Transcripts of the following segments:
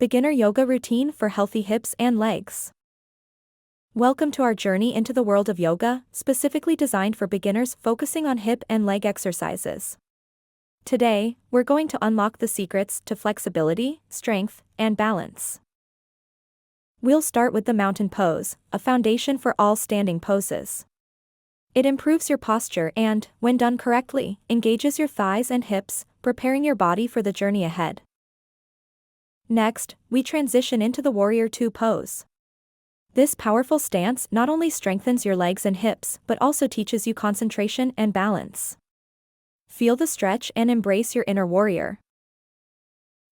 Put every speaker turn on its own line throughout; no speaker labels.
Beginner yoga routine for healthy hips and legs. Welcome to our journey into the world of yoga, specifically designed for beginners focusing on hip and leg exercises. Today, we're going to unlock the secrets to flexibility, strength, and balance. We'll start with the mountain pose, a foundation for all standing poses. It improves your posture and, when done correctly, engages your thighs and hips, preparing your body for the journey ahead. Next, we transition into the Warrior II pose. This powerful stance not only strengthens your legs and hips but also teaches you concentration and balance. Feel the stretch and embrace your inner warrior.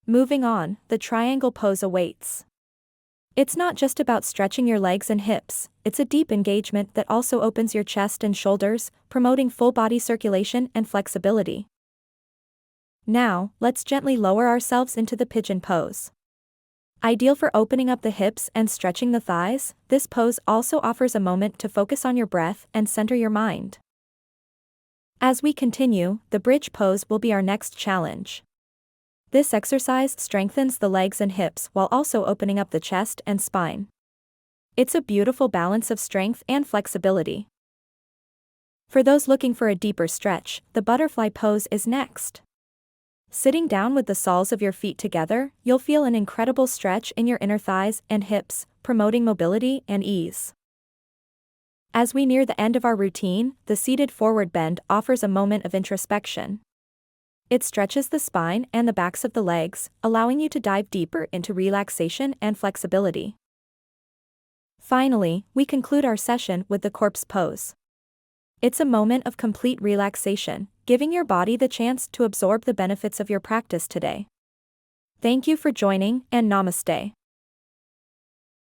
Moving on, the triangle pose awaits. It's not just about stretching your legs and hips, it's a deep engagement that also opens your chest and shoulders, promoting full body circulation and flexibility. Now, let's gently lower ourselves into the pigeon pose. Ideal for opening up the hips and stretching the thighs, this pose also offers a moment to focus on your breath and center your mind. As we continue, the bridge pose will be our next challenge. This exercise strengthens the legs and hips while also opening up the chest and spine. It's a beautiful balance of strength and flexibility. For those looking for a deeper stretch, the butterfly pose is next. Sitting down with the soles of your feet together, you'll feel an incredible stretch in your inner thighs and hips, promoting mobility and ease. As we near the end of our routine, the seated forward bend offers a moment of introspection. It stretches the spine and the backs of the legs, allowing you to dive deeper into relaxation and flexibility. Finally, we conclude our session with the corpse pose. It's a moment of complete relaxation, giving your body the chance to absorb the benefits of your practice today. Thank you for joining, and namaste.